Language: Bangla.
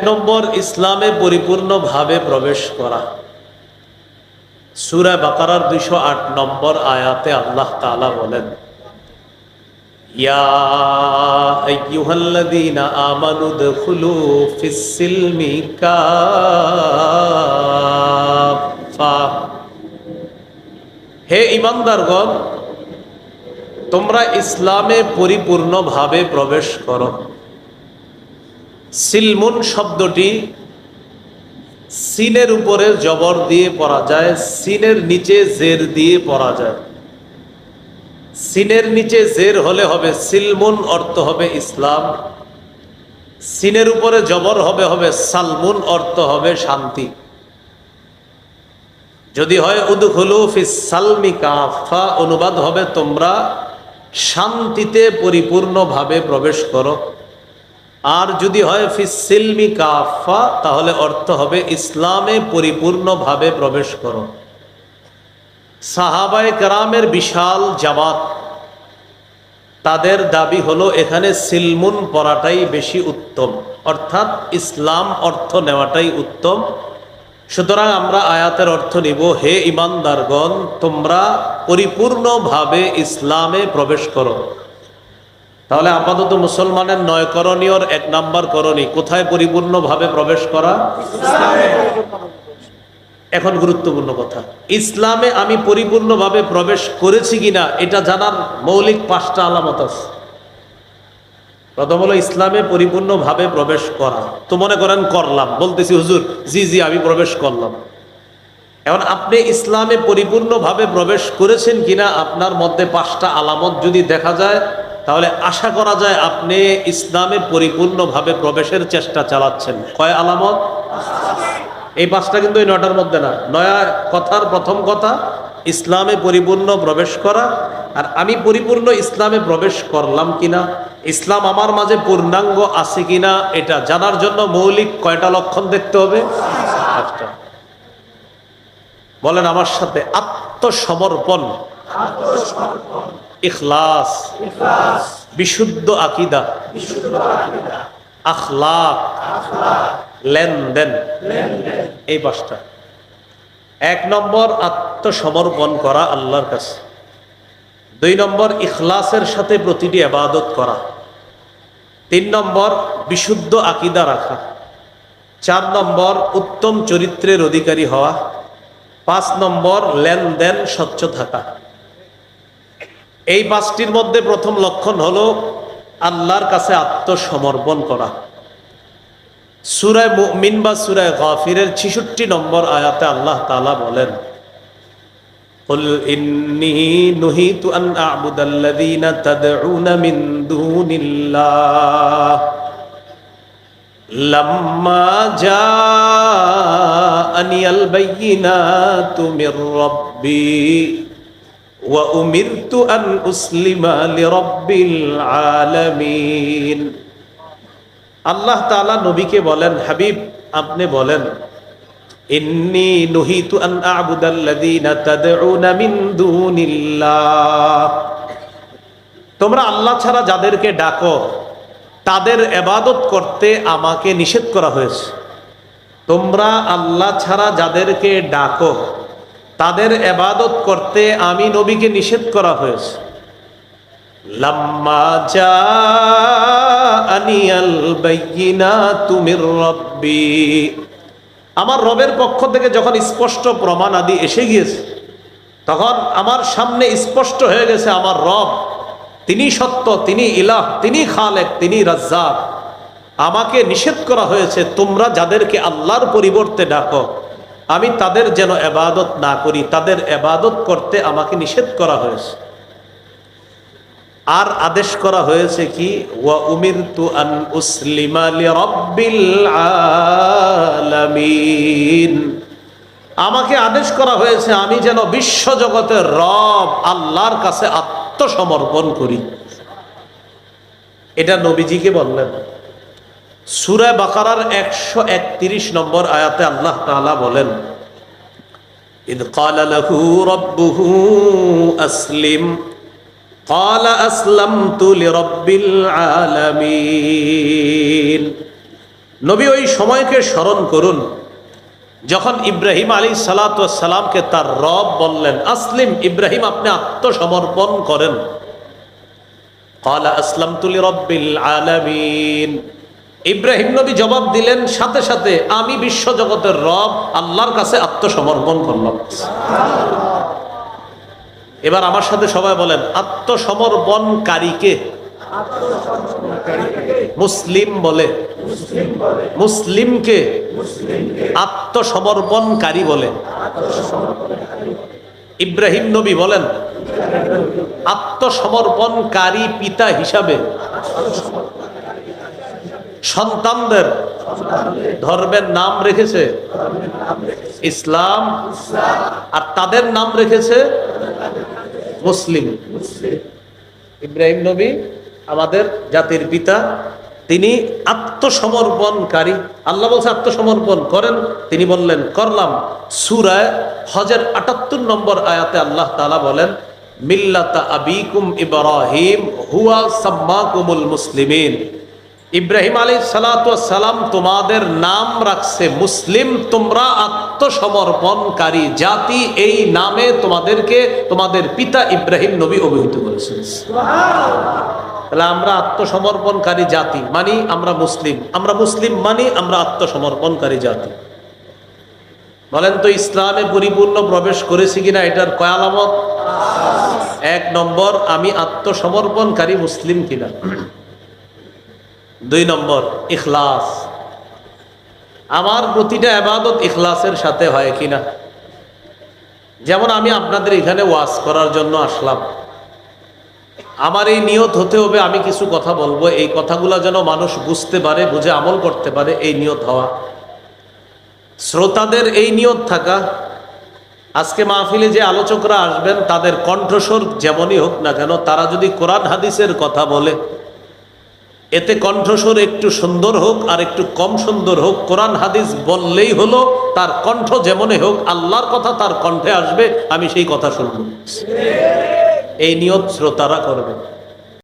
নম্বর ইসলামে পরিপূর্ণভাবে প্রবেশ করা। সূরা বাকারার 208 নম্বর আয়াতে আল্লাহ তাআলা বলেন, ইয়া আইয়ুহাল্লাযীনা আমানু দুখুলু ফিস-সিলমি কাফা। হে ঈমানদারগণ, তোমরা ইসলামে পরিপূর্ণভাবে প্রবেশ করো। সিলমুন শব্দটি সিনের উপরে জবর দিয়ে পড়া যায়, সিনের নিচে জের দিয়ে পড়া যায়। সিনের নিচে জের হলে হবে সিলমুন, অর্থ হবে ইসলাম। সিনের উপরে জবর হবে সালমুন, অর্থ হবে শান্তি। যদি হয় উদখুলু ফিস সালমি কাফা, অনুবাদ হবে তোমরা শান্তিতে পরিপূর্ণভাবে প্রবেশ করো। আর যদি হয় ফিস সিলমি কাফা, তাহলে অর্থ হবে ইসলামে পরিপূর্ণভাবে প্রবেশ করো। সাহাবায়ে কেরামের বিশাল জামাত, তাদের দাবি হলো এখানে সিলমুন পড়াটাই বেশি উত্তম, অর্থাৎ ইসলাম অর্থ নেওয়াটাই উত্তম। সুতরাং আমরা আয়াতের অর্থ নিব, হে ঈমানদারগণ, তোমরা পরিপূর্ণভাবে ইসলামে প্রবেশ করো। তাহলে আপাতত মুসলমানের 9 করণীয়র 1 নাম্বার করণী, কোথায় পরিপূর্ণভাবে প্রবেশ করা? এখন গুরুত্বপূর্ণ কথা, ইসলামে আমি পরিপূর্ণভাবে প্রবেশ করেছি কিনা এটা জানার মৌলিক 5টা আলামত আছে। প্রথম হলো ইসলামে পরিপূর্ণভাবে প্রবেশ করা। তো মনে করেন করলাম, বলতেছি হুজুর জি আমি প্রবেশ করলাম। এখন আপনি ইসলামে পরিপূর্ণভাবে প্রবেশ করেছেন কিনা আপনার মধ্যে 5টা আলামত যদি দেখা যায়, তাহলে আশা করা যায় আপনি ইসলামে পরিপূর্ণভাবে প্রবেশের চেষ্টা চালাচ্ছেন। কয় আলামত? এই 5টা কিন্তু এই 9টার মধ্যে না। নয়া কথার প্রথম কথা ইসলামে পরিপূর্ণ প্রবেশ করা। আর আমি পরিপূর্ণ ইসলামে প্রবেশ করলাম কিনা, ইসলাম আমার মাঝে পূর্ণাঙ্গ আছে কিনা, এটা জানার জন্য মৌলিক কয়টা লক্ষণ দেখতে হবে? 5টা। বলেন আমার সাথে, আত্মসমর্পণ, ইখলাস, বিশুদ্ধ আকীদা, আখলাক, লেনদেন, এই 5টা। 1 নম্বর আত্মসমর্পণ করা আল্লাহর কাছে। 2 নম্বর ইখলাসের সাথে প্রতিটি ইবাদত করা। 3 নম্বর বিশুদ্ধ আকীদা রাখা। 4 নম্বর উত্তম চরিত্রের অধিকারী হওয়া। 5 নম্বর লেনদেন স্বচ্ছ থাকা। এই 5টির মধ্যে প্রথম লক্ষণ হলো আল্লাহর কাছে আত্মসমর্পণ করা। সূরা মুমিন বা সূরা গাফিরের 66 নম্বর আয়াতে আল্লাহ তাআলা বলেন, কুল ইন্নী নুহিতু আন আ'বুদাল্লাযীনা তাদউনা মিন দুনিল্লাহ লাম্মা জাআনিয়াল বায়্যিনাতু মির রাব্বি ওয়া উমিরতু আন উসলিমা লিরাব্বিল আলামিন। আল্লাহ তাআলা নবীকে বলেন, হাবিব আপনি বলেন, ইন্নী নুহিতু আন আ'বুদাল্লাযীনা তাদউনা মিন দুনিল্লাহ, তোমরা আল্লাহ ছাড়া যাদেরকে ডাকো তাদের ইবাদত করতে আমাকে নিষেধ করা হয়েছে। তোমরা আল্লাহ ছাড়া যাদেরকে ডাকো তাদের ইবাদত করতে আমি নবীকে নিষেধ করা হয়েছে। লাম্মা জাআনিয়াল বায়্যিনাতু মির রাব্বি, আমার রবের পক্ষ থেকে যখন স্পষ্ট প্রমাণ আদি এসে গিয়েছে, তখন আমার সামনে স্পষ্ট হয়ে গেছে আমার রব তিনি সত্য, তিনি ইলাহ, তিনি খালেক, তিনি রাজ্জাক। আমাকে নিষেধ করা হয়েছে তোমরা যাদেরকে আল্লাহর পরিবর্তে ডাকো আমি তাদের যেন ইবাদত না করি, তাদের ইবাদত করতে আমাকে নিষেধ করা হয়েছে। আর আদেশ করা হয়েছে কি, ওয়া উমিরতু আন উসলিমা লিরাব্বিল আলামিন, আমাকে আদেশ করা হয়েছে আমি যেন বিশ্বজগতের রব আল্লাহর কাছে আত্মসমর্পণ করি। এটা নবীজিকে বললেন। সূরা বাকারার 131 নম্বর আয়াতে আল্লাহ তাআলা বলেন, ইদ ক্বালা লাহু রাব্বুহু আসলিম ক্বালা আসলামতু লিরাব্বিল আলামিন। নবী ওই সময়কে স্মরণ করুন যখন ইব্রাহিম আলাইহিস সালামকে তার রব বললেন, আসলিম, ইব্রাহিম আপনি আত্মসমর্পণ করেন। ক্বালা আসলামতু লিরাব্বিল আলামিন। ইব্রাহিম নবী জবাব দিলেন সাথে সাথে, আমি বিশ্বজগতের রব আল্লাহর কাছে আত্মসমর্পণ করলাম। এবার আমার সাথে সবাই বলেন, আত্মসমর্পণকারীকে মুসলিম বলে, মুসলিমকে আত্মসমর্পণকারী বলে। ইব্রাহিম নবী বলেন, আত্মসমর্পণকারী পিতা হিসাবে সন্তানদের ধর্মের নাম রেখেছে ইসলাম, আর তাদের নাম রেখেছে মুসলিম। ইব্রাহিম নবী আমাদের জাতির পিতা, তিনি আত্মসমর্পণকারী। আল্লাহ বলছে আত্মসমর্পণ করেন, তিনি বললেন করলাম। সূরা হজের ৭৮ নম্বর আয়াতে আল্লাহ তাআলা বলেন, মিল্লাতা আবিকুম ইব্রাহিম হুয়া সাম্মাকুমুল মুসলিমিন। ইব্রাহিম আলাইহিস সালাম তোমাদের নাম রাখছে মুসলিম, তোমরা আত্মসমর্পণকারী জাতি, এই নামে তোমাদেরকে তোমাদের পিতা ইব্রাহিম নবী অভিহিত করেছেন। তাহলে আমরা আত্মসমর্পণকারী জাতি মানি আমরা মুসলিম, আমরা মুসলিম মানি আমরা আত্মসমর্পণকারী জাতি। বলেন তো ইসলামে পরিপূর্ণ প্রবেশ করেছি কিনা এটার কয় আলামত? ১ নম্বর, আমি আত্মসমর্পণকারী মুসলিম কিনা। ২ নম্বর, ইখলাস, আমার প্রতিটা ইবাদত ইখলাসের সাথে হয় কিনা। যেমন আমি আপনাদের এখানে ওয়াজ করার জন্য আসলাম, আমার এই নিয়ত হতে হবে আমি কিছু কথা বলবো, এই কথাগুলো যেন মানুষ বুঝতে পারে, বুঝে আমল করতে পারে, এই নিয়ত হওয়া। শ্রোতাদের এই নিয়ত থাকা, আজকে মাহফিলে যে আলোচকরা আসবেন তাদের কণ্ঠস্বর যেমনই হোক না কেন, তারা যদি কোরআন হাদিসের কথা বলে এতে কণ্ঠস্বর একটু সুন্দর হোক আর একটু কম সুন্দর হোক, কোরআন হাদিস বললেই হলো, তার কণ্ঠ যেমনই হোক আল্লাহর কথা তার কণ্ঠে আসবে, আমি সেই কথা শুনবো। এই নিয়ত শ্রোতারা করবে।